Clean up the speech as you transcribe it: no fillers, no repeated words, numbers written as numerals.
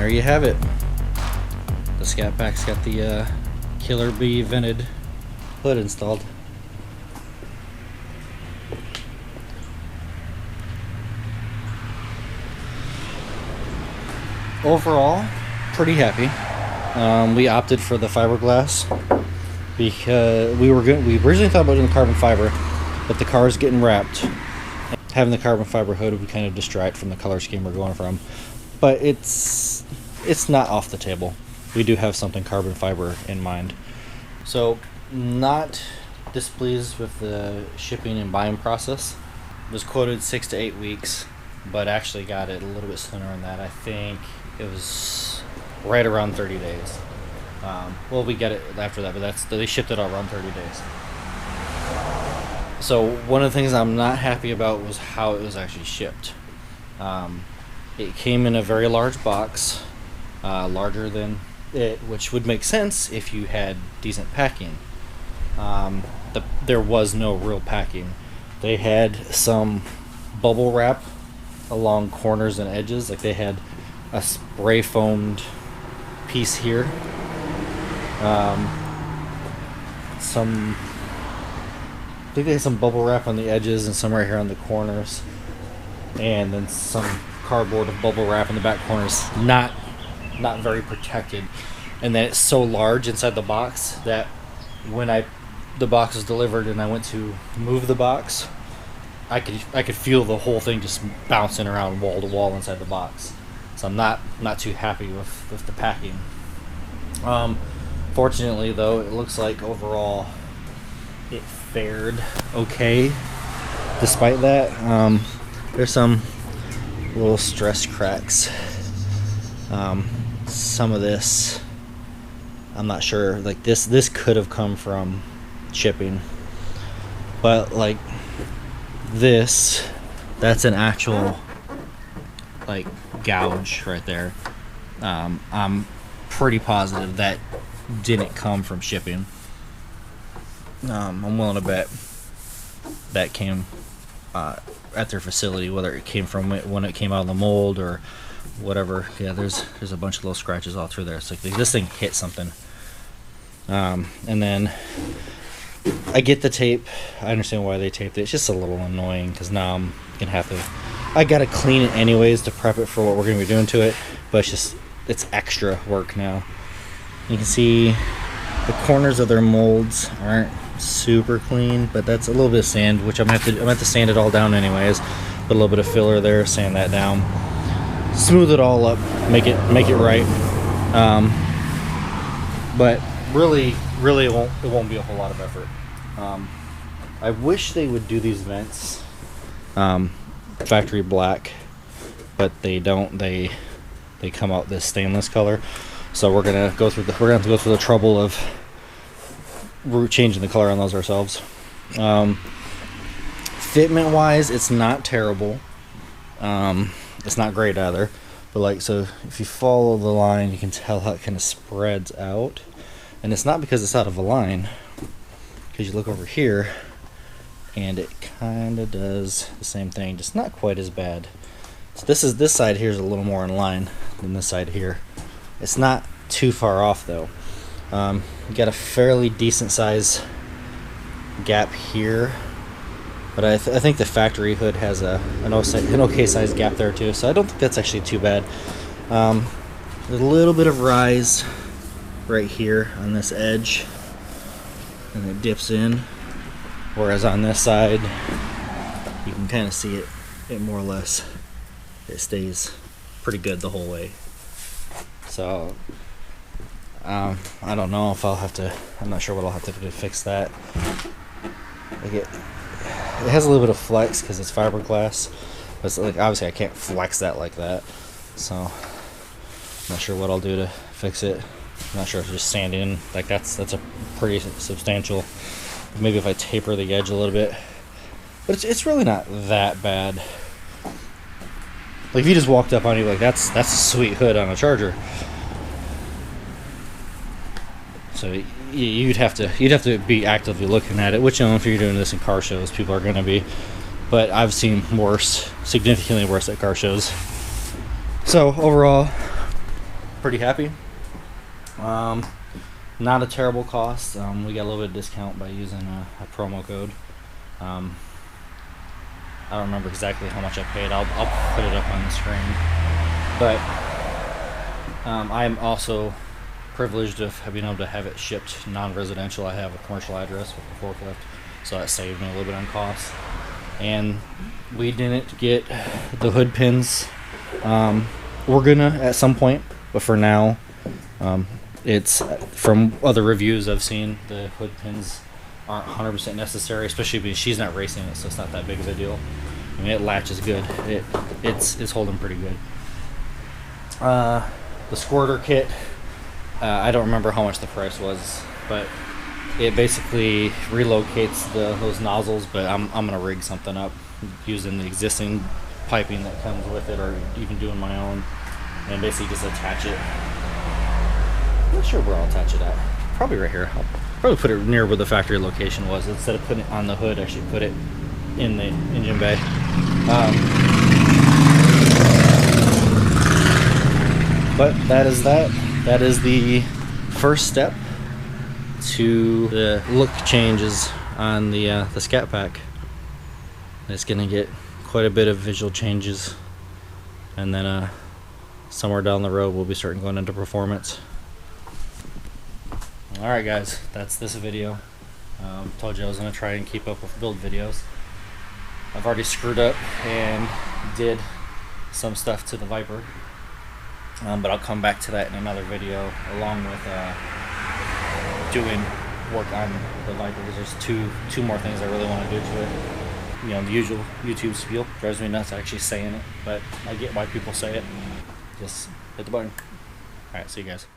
there you have it. The Scat Pack's got the Killer Bee vented hood installed. Overall, pretty happy. We opted for the fiberglass because we originally thought about doing the carbon fiber, but the car is getting wrapped. Having the carbon fiber hood would kind of distract from the color scheme we're going from, but it's not off the table. We do have something carbon fiber in mind. So, not displeased with the shipping and buying process. It was quoted 6 to 8 weeks, but actually got it a little bit sooner than that. I think it was right around 30 days. Well, we get it after that, but they shipped it all around 30 days. So one of the things I'm not happy about was how it was actually shipped. It came in a very large box, larger than it, which would make sense if you had decent packing. There was no real packing. They had some bubble wrap along corners and edges, like they had a spray foamed piece here. I think they had some bubble wrap on the edges and some right here on the corners, and then some cardboard with bubble wrap in the back corners. Not very protected, and then it's so large inside the box that when the box was delivered and I went to move the box, I could feel the whole thing just bouncing around wall to wall inside the box. So I'm not too happy with the packing. Fortunately, though, it looks like overall it fared okay. Despite that, there's some little stress cracks. Some of this, I'm not sure. Like this could have come from shipping, but like this, that's an actual like gouge right there. I'm pretty positive that didn't come from shipping. I'm willing to bet that came at their facility, whether it came from when it came out of the mold or whatever. Yeah, there's a bunch of little scratches all through there. It's like this thing hit something. And then I get the tape. I understand why they taped it. It's just a little annoying because now I'm gonna have to. I gotta clean it anyways to prep it for what we're gonna be doing to it. But it's extra work now. You can see the corners of their molds aren't super clean, but that's a little bit of sand, which I'm gonna have to sand it all down anyways. Put a little bit of filler there, sand that down, smooth it all up, make it right. But really it won't be a whole lot of effort. I wish they would do these vents factory black, but they don't. They come out this stainless color. So we're gonna have to go through the trouble of changing the color on those ourselves. Fitment wise, it's not terrible. It's not great either. But like, so if you follow the line, you can tell how it kind of spreads out. And it's not because it's out of a line, because you look over here and it kind of does the same thing, just not quite as bad. So this side here is a little more in line than this side here. It's not too far off though. You got a fairly decent size gap here, but I think the factory hood has an okay size gap there too, so I don't think that's actually too bad. A little bit of rise right here on this edge, and it dips in, whereas on this side you can kind of see it more or less, it stays pretty good the whole way. So I don't know if I'm not sure what I'll have to do to fix that. Like it has a little bit of flex because it's fiberglass, but it's like obviously I can't flex that like that, so I'm not sure what I'll do to fix it. I'm not sure if just sand in, like that's a pretty substantial. Maybe if I taper the edge a little bit, but it's really not that bad. Like if you just walked up on you, like that's a sweet hood on a Charger. So you'd have to be actively looking at it, which, you know, if you're doing this in car shows, people are going to be. But I've seen worse, significantly worse at car shows. So overall, pretty happy. Not a terrible cost. We got a little bit of discount by using a promo code. I don't remember exactly how much I paid. I'll put it up on the screen. But I am also privileged of being able to have it shipped non-residential. I have a commercial address with a forklift, so that saved me a little bit on costs. And we didn't get the hood pins. We're gonna at some point, but for now, it's from other reviews I've seen, the hood pins aren't 100% necessary, especially because she's not racing it, so it's not that big of a deal. I mean, it latches good. It's holding pretty good. The squirter kit, I don't remember how much the price was, but it basically relocates those nozzles. But I'm gonna rig something up using the existing piping that comes with it, or even doing my own, and basically just attach it. I'm not sure where I'll attach it at. Probably right here. I'll probably put it near where the factory location was. Instead of putting it on the hood, actually put it in the engine bay. But that is that. That is the first step to the look changes on the Scat Pack. It's gonna get quite a bit of visual changes, and then somewhere down the road we'll be starting going into performance. Alright guys, that's this video. Told you I was going to try and keep up with build videos. I've already screwed up and did some stuff to the Viper, but I'll come back to that in another video, along with doing work on the Viper, because there's two more things I really want to do to it. You know, the usual YouTube spiel. Drives me nuts actually saying it, but I get why people say it. Just hit the button. Alright, see you guys.